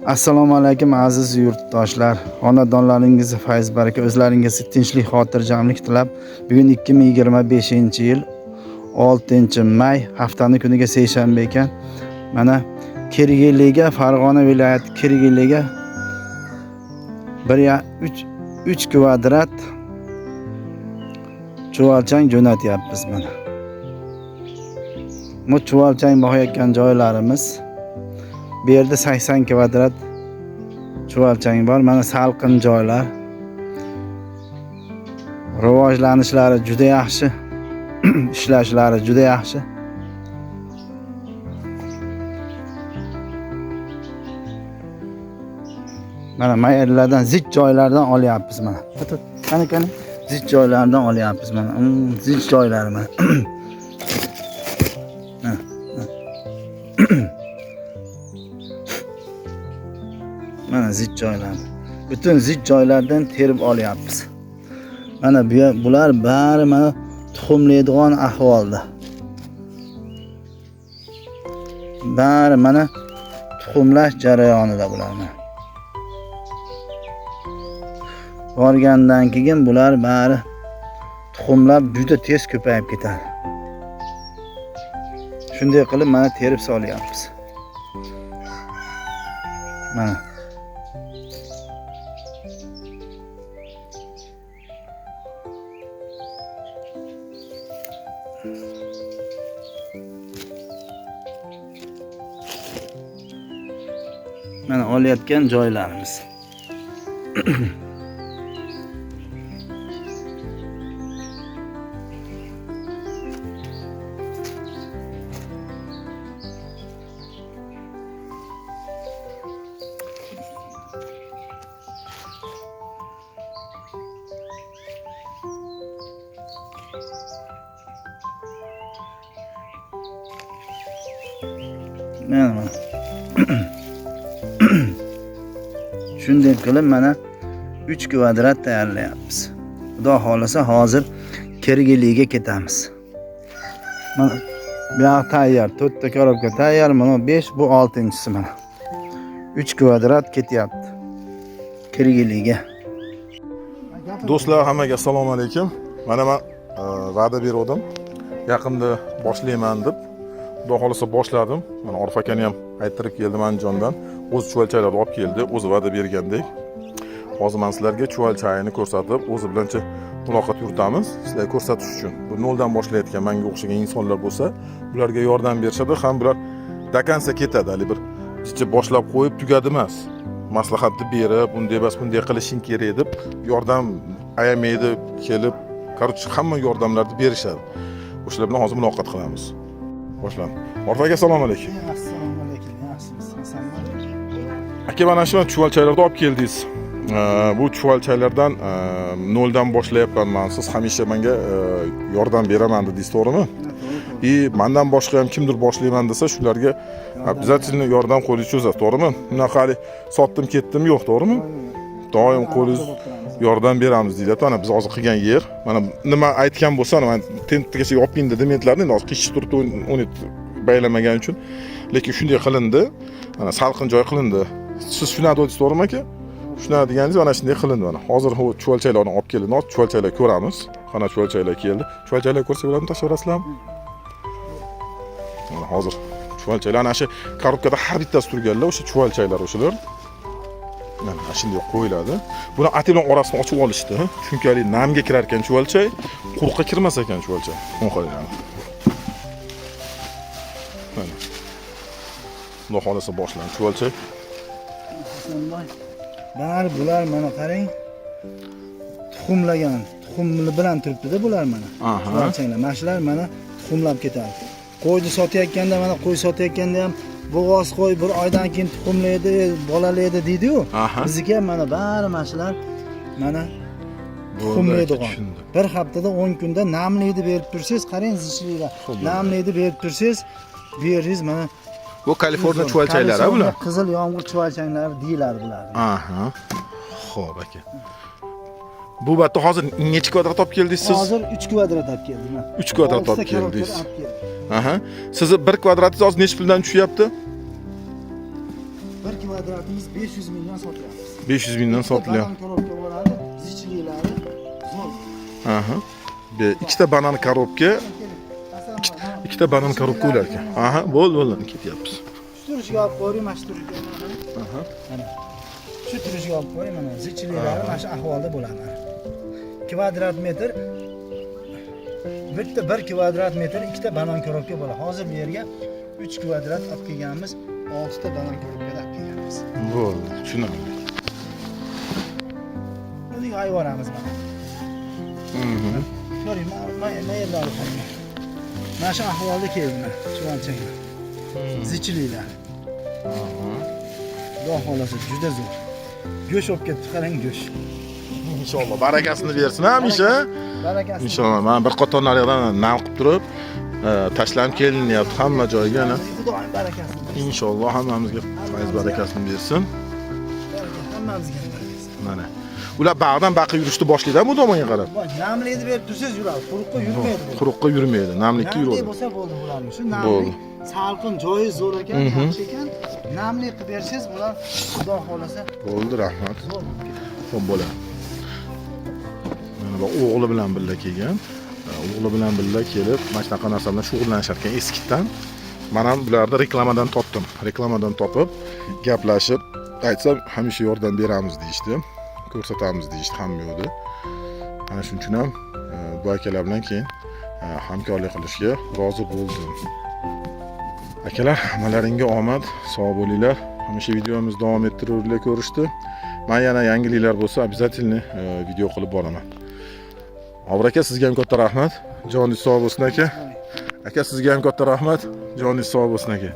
Assalomu alaykum aziz yurtdoshlar. Xonadonlaringiz fayz baraka, o'zlaringizga tinchlik, xotirjamlik tilab, bugun 2025-yil 6-may haftani kuniga seshanba ekan. Mana Kirgiliga, Farg'ona viloyati Kirgiliga 3 kvadrat chuvalchang jo'natyapmiz mana. Bu chuvalchang boqayotgan joylarimiz. Bu yerda 80 kvadrat chuvalchang bor. Mana salqin joylar. Rivojlanishlari juda yaxshi. Ishlashlari juda yaxshi. Mana mayerlardan, zich joylardan olyapmiz mana. Qani zich joylardan olyapmiz mana. Zich joylar mana. Mana zich joylar. Bütün zich joylardan terib olyapmiz. Mana bular bari mana tuxumlaydigan ahvolda. Bari mana tuxumlash jarayonida bular mana. Borgandan keyin bular bari tuxumlab juda tez ko'payib ketadi. Shunday qilib mana terib solyapmiz. Mana mana olayotgan joylarimiz. Mana shunday qilib mana 3 kvadrat tayyorlayapmiz. Xudo xolasa hozir Kirgiliga ketamiz. Mana bu yoq tayyor, 4 ta korobka tayyor, mana 5, bu 6-chisi mana. 3 kvadrat ketyapti Kirgiliga. Do'stlar, hammaga assalomu alaykum. Mana men va'da berdim. Yaqinda boshlayman deb. Xudo xolasa boshladim. Mana Orif akani ham ayttirib keldim Andijondan. O'z chuvalchaylarni olib keldi, o'zi va'da bergandek. Hozir men sizlarga chuvalchayini ko'rsatib, o'zi bilancha muloqot yuritamiz. Sizlarga ko'rsatish uchun. Bu noldan boshlayotgan menga o'xshagan insonlar bo'lsa, ularga yordam berishadi, ham bular dakansa ketadi, hali bir jicha boshlab qo'yib tugadi emas. Maslahatni berib, bunday emas, bunday qilishing kerak deb yordam ayamaydi kelib, qarchi hamma yordamlarni berishadi. O'shalar bilan hozir muloqot qilamiz. Boshlan. Orif aka, assalomu alaykum. Assalomu alaykum. Yaxshimisiz? Aka, mana shu chuvalchaylarni olib keldingiz. Bu chuvalchaylardan noldan boshlayapman men. Siz hamisha menga yordam beraman dedingiz, to'g'rimi? Mendan boshqa ham kimdir boshlayman desa, shularga обязательно yordam qo'lingizni cho'zasiz, to'g'rimi? Bunaqa hali sotdim, ketdim yo'q, to'g'rimi? Doim qo'lingiz yordam beramiz deydi. Mana biz hozir qilgan yer, mana nima aytgan bo'lsa, mana tentgacha yoping dementlarni hozir qichish turib uni baylamagan uchun, lekin shunday qilindi. Mana salqin joy qilindi. Siz shuni aytdingiz, to'g'rimi aka? Shuni deganingiz mana shunday qilindi mana. Hozir bu chuvalchaylarni olib keldi. Hozir chuvalchaylar ko'ramiz. Qana chuvalchaylar keldi. Chuvalchaylar ko'rsa bo'ladimi, tashlaverasizlarmi? Mana hozir chuvalchaylar ana shu korobkada har bittasi turganlar, o'sha chuvalchaylar o'shalar. Mana shunday qo'yiladi. Buni atelon orasini ochib olishdi. Chunki hali namga kirar ekan chuvalchay, quruqqa kirmas ekan chuvalchay. Mana qarang. Mana. Xudo xolasa boshlan chuvalchay. Bari bular mana qarang. Tuxumlagan, tuxumli bilan turibdi-da bular mana. Chuvalchanglar, mashlar mana tuxumlab ketadi. Qo'yni sotayotganda mana qo'y sotayotganda ham bo'g'oz qo'y bir oydan keyin tuxumlaydi, bolalaydi deydi-ku. Bizga mana bari mashlar mana tuxumlaydigan. Bir haftada 10 kunda namlaydi berib tursangiz, qarang zishlilar. Namlaydi berib tursangiz, bu yeringiz mana bu Kaliforniya chuvalchaylari bular. Qizil yomg'ir chuvalchanglari deyiladi bular. Xo'p aka. Bu yerda hozir necha kvadrat olib keldingiz siz? Hozir 3 kvadrat olib keldim. 3 kvadrat olib keldingiz. Sizni 1 kvadratingiz hozir necha puldan tushyapti? 1 kvadratimiz 500 mingdan sotyapmiz. 500 mingdan sotilyapti. Banan korobka bo'ladi, zichliklari zo'r. Aha. Ikkita banan korobka, ikkita banan korobka ular ekan. Aha, bo'ldi, ketyapmiz. Shu turishga olib qo'ying, mana shu turishga. Aha. Mana shu turishga olib qo'ying, mana zichliklari mana shu ahvolda bo'ladi. Kvadrat metr bitta 1 kvadrat metr ikkita banan korobka bo'ladi. Hozir bu yerga 3 kvadrat olib kelganmiz, 6 ta banan korobkada olib kelganmiz. Bo'ldi, tushunarli. Buni ayvoramiz mana. Ko'ring, mana yerlari qo'ying. Mana shu ahvolda keldi, chuvalchanglar. Zichlilar. Xudo xolasa juda zo'r. Go'sht olib ketib qarang, go'sht. Inshaalloh barakasini bersin hamisha. Barakasi. Inshaalloh men bir qator naryoqdan nam qilib turib, tashlanib kelinyapti hamma joyga ana. Xudoning barakasini. Inshaalloh hammamizga fayz barakasini bersin. Hammamizga barakasi. Mana. Ular bag'dan baqa yurishni boshlaydi bu tomonga qarab. Namlikni berib tursangiz yuradi, quruqqa yurmaydi. Quruqqa yurmaydi, namlikka Namlik yuradi. bo'lsa bo'ldi bularni. Shu namlik salqin joyi zo'r ekan, yaxshi ekan. Namlik qilib bersangiz bular xudo xolasa Bo'ldi, rahmat. zo'r. Xo'p bo'ladi. Mana bu o'g'li bilan birga kelgan. O'g'li bilan birga kelib, mana shunaqa narsa bilan shug'ullanishar ekan eskidan. Men ham bularni reklamadan topdim. Reklamadan topib, gaplashib, aytsam hamisha yordam beramiz deyishdi. Ko'rsatamiz deyishdi hamma yo'lda. Ana shuning uchun ham bu akalar bilan keyin hamkorlik qilishga rozi bo'ldim. Akalar, hammalaringga omad, sog' bo'linglar. Hamisha videomiz davom ettiringlar ko'rishdi. Men yana yangiliklar bo'lsa, обязательно video qilib boraman. Obro aka, sizga ham katta rahmat. Joningiz sog' bo'lsin aka. Aka, sizga ham katta rahmat. Joningiz sog' bo'lsin aka.